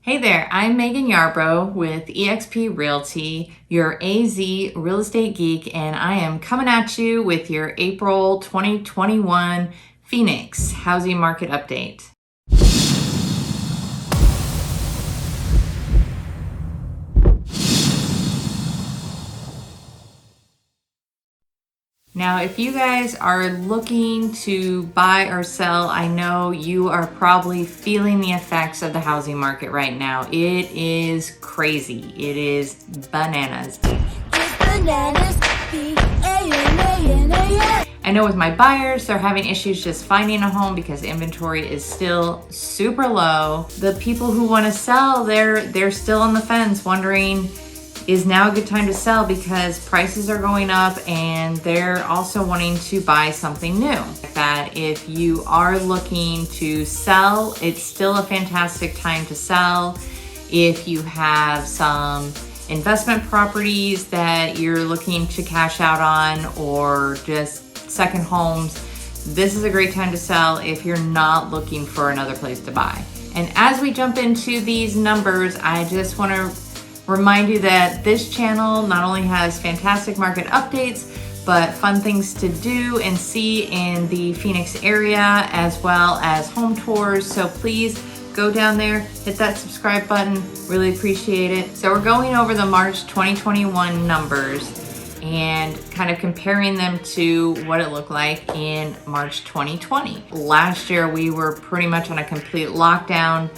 Hey there, I'm Maegann Yarbrough with eXp Realty, your AZ real estate geek, and I am coming at you with your April 2021 Phoenix housing market update. Now, if you guys are looking to buy or sell, I know you are probably feeling the effects of the housing market right now. It is crazy. It is bananas. I know with my buyers, they're having issues just finding a home because inventory is still super low. The people who want to sell, they're still on the fence wondering, is now a good time to sell because prices are going up, and they're also wanting to buy something new. That if you are looking to sell, it's still a fantastic time to sell. If you have some investment properties that you're looking to cash out on, or just second homes, this is a great time to sell if you're not looking for another place to buy. And as we jump into these numbers, I just want to remind you that this channel not only has fantastic market updates, but fun things to do and see in the Phoenix area, as well as home tours. So please go down there, hit that subscribe button, really appreciate it. So we're going over the March 2021 numbers and kind of comparing them to what it looked like in March 2020. Last year, we were pretty much on a complete lockdown.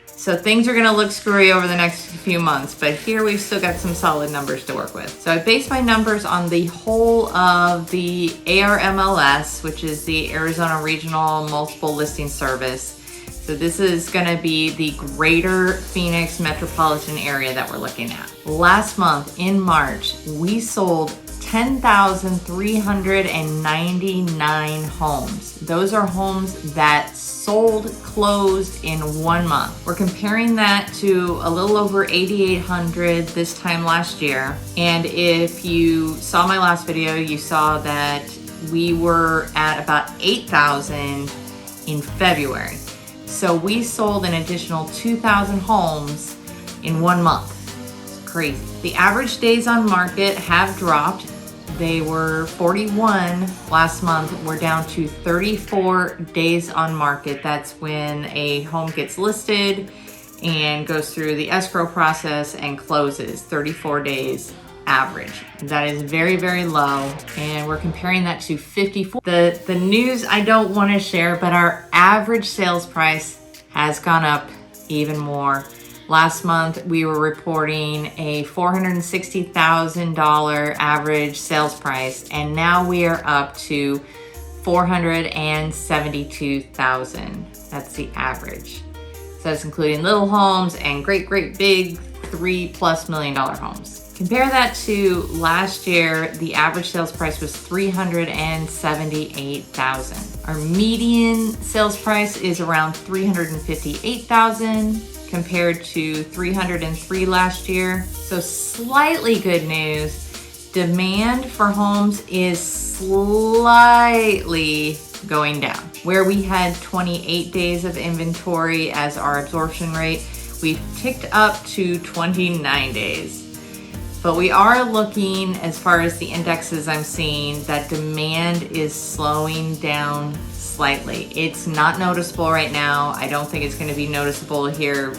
So things are gonna look screwy over the next few months, but here we've still got some solid numbers to work with. So I based my numbers on the whole of the ARMLS, which is the Arizona Regional Multiple Listing Service. So this is gonna be the greater Phoenix metropolitan area that we're looking at. Last month in March, we sold 10,399 homes. Those are homes that closed in 1 month. We're comparing that to a little over 8,800 this time last year. And if you saw my last video, you saw that we were at about 8,000 in February. So we sold an additional 2,000 homes in 1 month. It's crazy. The average days on market have dropped. They were 41 last month. We're down to 34 days on market. That's when a home gets listed and goes through the escrow process and closes. 34 days average. That is very, very low. And we're comparing that to 54. The news I don't want to share, but our average sales price has gone up even more. Last month, we were reporting a $460,000 average sales price, and now we are up to $472,000. That's the average. So that's including little homes and great big $3+ million homes. Compare that to last year, the average sales price was $378,000. Our median sales price is around $358,000. compared to 303 last year. So slightly good news. Demand for homes is slightly going down. Where we had 28 days of inventory as our absorption rate, we've ticked up to 29 days. But we are looking, as far as the indexes I'm seeing, that demand is slowing down slightly. It's not noticeable right now. I don't think it's going to be noticeable here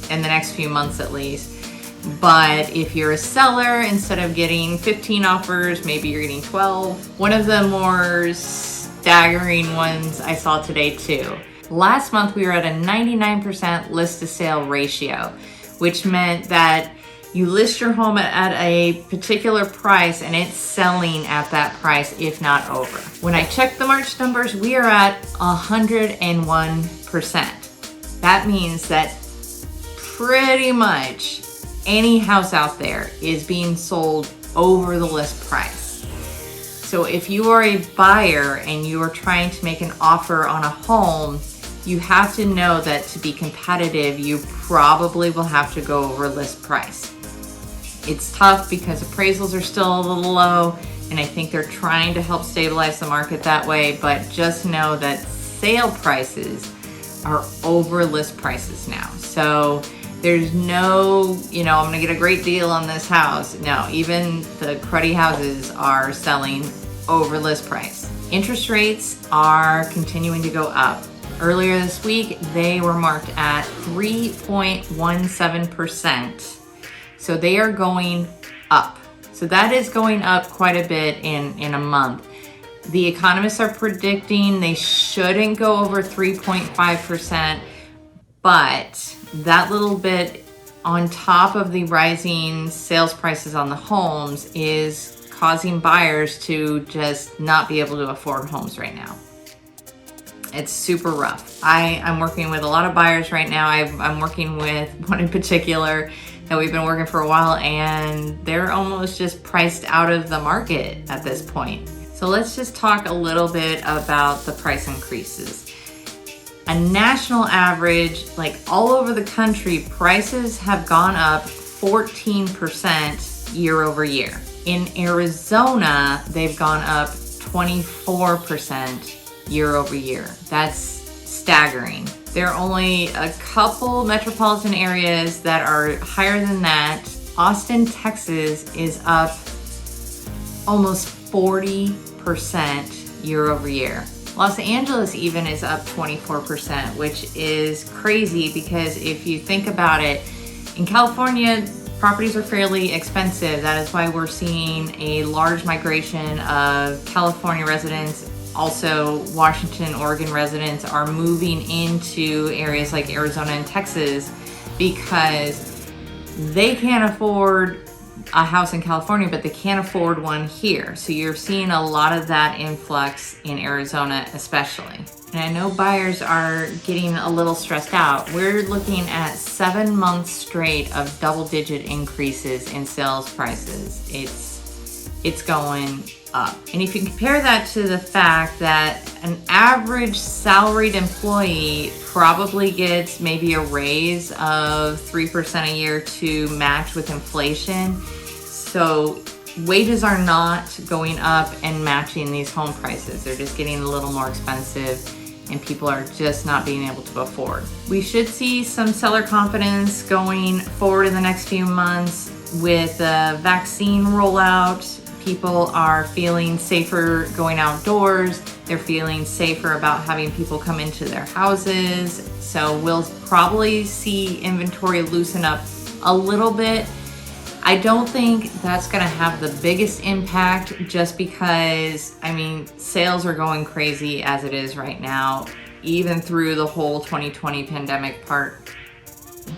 in the next few months at least. But if you're a seller, instead of getting 15 offers, maybe you're getting 12. One of the more staggering ones I saw today too. Last month we were at a 99% list to sale ratio, which meant that you list your home at a particular price and it's selling at that price, if not over. When I checked the March numbers, we are at 101%. That means that pretty much any house out there is being sold over the list price. So if you are a buyer and you are trying to make an offer on a home, you have to know that to be competitive, you probably will have to go over list price. It's tough because appraisals are still a little low, and I think they're trying to help stabilize the market that way, but just know that sale prices are over list prices now. So there's no, I'm gonna get a great deal on this house. No, even the cruddy houses are selling over list price. Interest rates are continuing to go up. Earlier this week, they were marked at 3.17%. So they are going up. So that is going up quite a bit in a month. The economists are predicting they shouldn't go over 3.5%, but that little bit on top of the rising sales prices on the homes is causing buyers to just not be able to afford homes right now. It's super rough. I'm working with a lot of buyers right now. I'm working with one in particular that we've been working for a while, and they're almost just priced out of the market at this point. So let's just talk a little bit about the price increases. A national average, like all over the country, prices have gone up 14% year over year. In Arizona, they've gone up 24% year over year. That's staggering. There are only a couple metropolitan areas that are higher than that. Austin, Texas is up almost 40% year over year. Los Angeles even is up 24%, which is crazy because if you think about it, in California, properties are fairly expensive. That is why we're seeing a large migration of California residents. Also, Washington, Oregon residents are moving into areas like Arizona and Texas because they can't afford a house in California, but they can't afford one here. So you're seeing a lot of that influx in Arizona especially. And I know buyers are getting a little stressed out. We're looking at 7 months straight of double-digit increases in sales prices. It's going up. And if you compare that to the fact that an average salaried employee probably gets maybe a raise of 3% a year to match with inflation. So wages are not going up and matching these home prices. They're just getting a little more expensive and people are just not being able to afford. We should see some seller confidence going forward in the next few months with the vaccine rollout. People are feeling safer going outdoors. They're feeling safer about having people come into their houses. So we'll probably see inventory loosen up a little bit. I don't think that's gonna have the biggest impact just because, sales are going crazy as it is right now. Even through the whole 2020 pandemic part,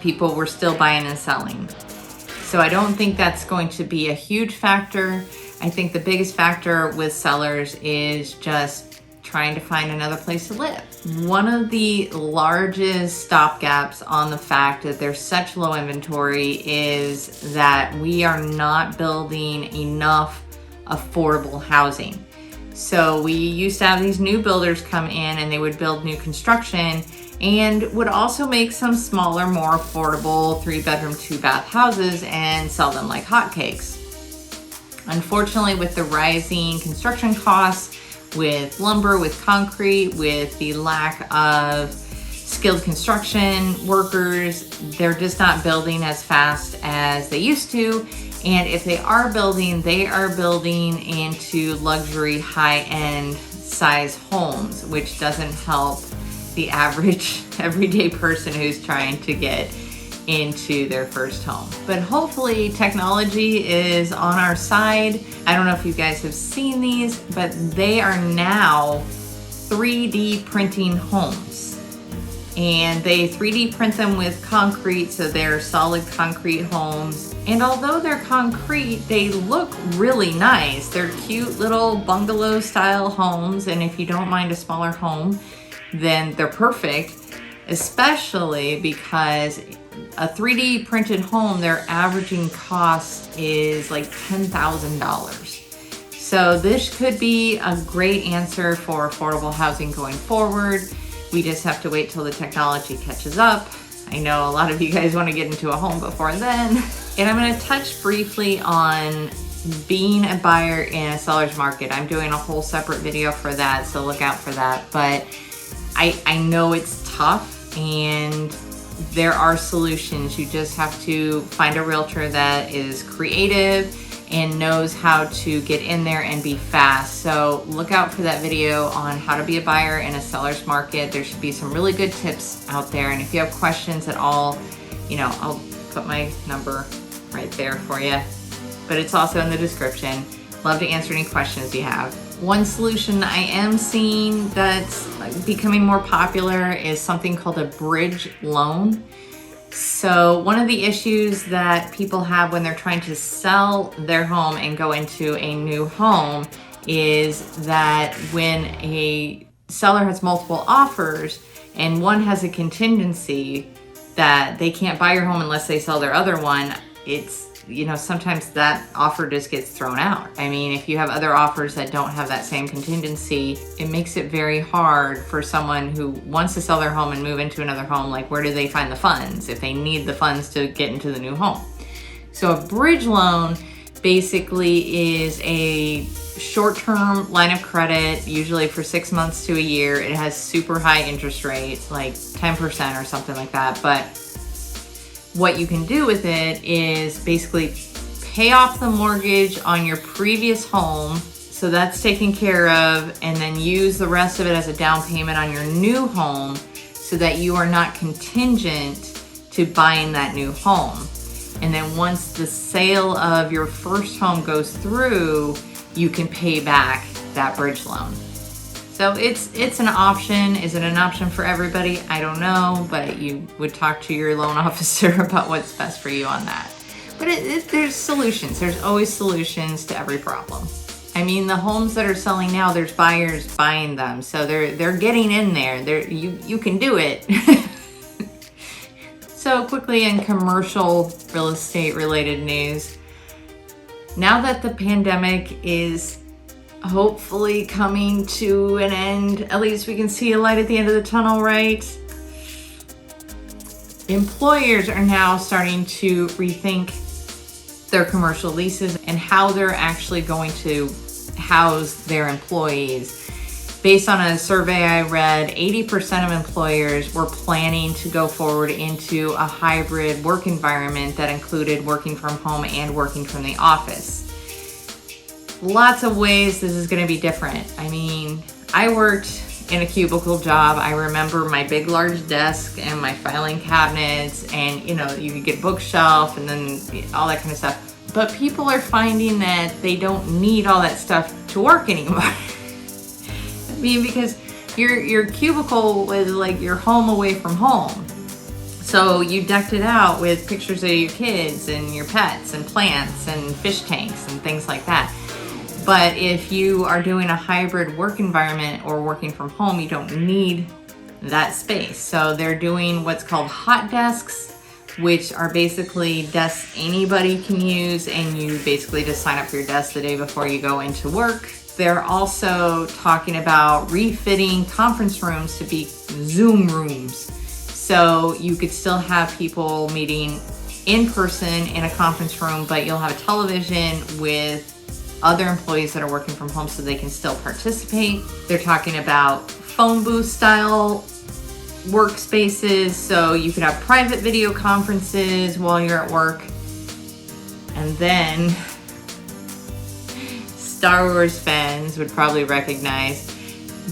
people were still buying and selling. So I don't think that's going to be a huge factor. I think the biggest factor with sellers is just trying to find another place to live. One of the largest stopgaps on the fact that there's such low inventory is that we are not building enough affordable housing. So we used to have these new builders come in and they would build new construction and would also make some smaller, more affordable 3-bedroom, 2-bath houses and sell them like hotcakes. Unfortunately, with the rising construction costs, with lumber, with concrete, with the lack of skilled construction workers, they're just not building as fast as they used to. And if they are building into luxury high-end size homes, which doesn't help the average everyday person who's trying to get into their first home. But hopefully technology is on our side. I don't know if you guys have seen these, but they are now 3D printing homes. And they 3D print them with concrete, so they're solid concrete homes. And although they're concrete, they look really nice. They're cute little bungalow style homes, and if you don't mind a smaller home, then they're perfect, especially because a 3D printed home, their averaging cost is like $10,000. So this could be a great answer for affordable housing going forward. We just have to wait till the technology catches up. I know a lot of you guys want to get into a home before then. And I'm going to touch briefly on being a buyer in a seller's market. I'm doing a whole separate video for that, so look out for that. But I know it's tough, and there are solutions. You just have to find a realtor that is creative and knows how to get in there and be fast. So look out for that video on how to be a buyer in a seller's market. There should be some really good tips out there. And if you have questions at all, you know, I'll put my number right there for you, but it's also in the description. Love to answer any questions you have. One solution I am seeing that's becoming more popular is something called a bridge loan. So one of the issues that people have when they're trying to sell their home and go into a new home is that when a seller has multiple offers and one has a contingency that they can't buy your home unless they sell their other one, it's, you know, sometimes that offer just gets thrown out. I mean, if you have other offers that don't have that same contingency, it makes it very hard for someone who wants to sell their home and move into another home. Like, where do they find the funds if they need the funds to get into the new home? So a bridge loan basically is a short-term line of credit, usually for 6 months to a year. It has super high interest rates, like 10% or something like that. But what you can do with it is basically pay off the mortgage on your previous home, so that's taken care of, and then use the rest of it as a down payment on your new home so that you are not contingent to buying that new home. And then once the sale of your first home goes through, you can pay back that bridge loan. So it's an option. Is it an option for everybody? I don't know, but you would talk to your loan officer about what's best for you on that. But there's solutions. There's always solutions to every problem. I mean, the homes that are selling now, there's buyers buying them, so they're getting in there. You can do it. So quickly, in commercial real estate related news, now that the pandemic is hopefully coming to an end, at least we can see a light at the end of the tunnel, right? Employers are now starting to rethink their commercial leases and how they're actually going to house their employees. Based on a survey I read, 80% of employers were planning to go forward into a hybrid work environment that included working from home and working from the office. Lots of ways this is going to be different. I mean, I worked in a cubicle job. I remember my big, large desk and my filing cabinets, and you know, you could get bookshelf and then all that kind of stuff. But people are finding that they don't need all that stuff to work anymore. I mean, because your cubicle was like your home away from home. So you decked it out with pictures of your kids and your pets and plants and fish tanks and things like that. But if you are doing a hybrid work environment or working from home, you don't need that space. So they're doing what's called hot desks, which are basically desks anybody can use, and you basically just sign up for your desk the day before you go into work. They're also talking about refitting conference rooms to be Zoom rooms. So you could still have people meeting in person in a conference room, but you'll have a television with other employees that are working from home so they can still participate. They're talking about phone booth style workspaces, so you could have private video conferences while you're at work. And then Star Wars fans would probably recognize,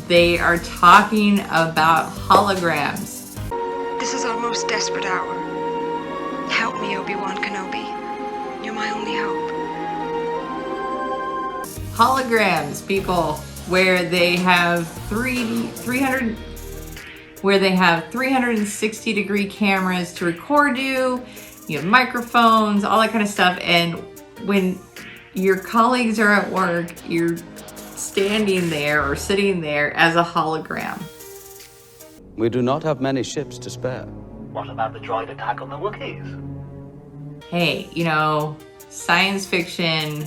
they are talking about holograms. This is our most desperate hour. Help me, Obi-Wan Kenobi. You're my only hope. Holograms, people, where they have 360 degree cameras to record you. You have microphones, all that kind of stuff. And when your colleagues are at work, you're standing there or sitting there as a hologram. We do not have many ships to spare. What about the droid attack on the Wookiees? Hey, you know, science fiction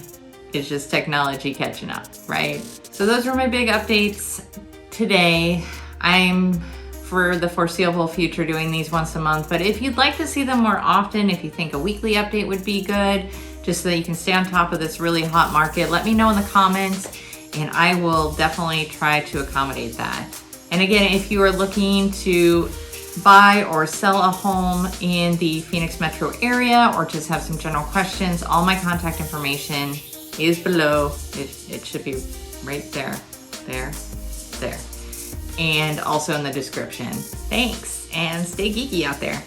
is just technology catching up, right? So those were my big updates today. I'm, for the foreseeable future, doing these once a month, but if you'd like to see them more often, if you think a weekly update would be good, just so that you can stay on top of this really hot market, let me know in the comments, and I will definitely try to accommodate that. And again, if you are looking to buy or sell a home in the Phoenix metro area or just have some general questions, all my contact information is below. It should be right there, there, and also in the description. Thanks, and stay geeky out there.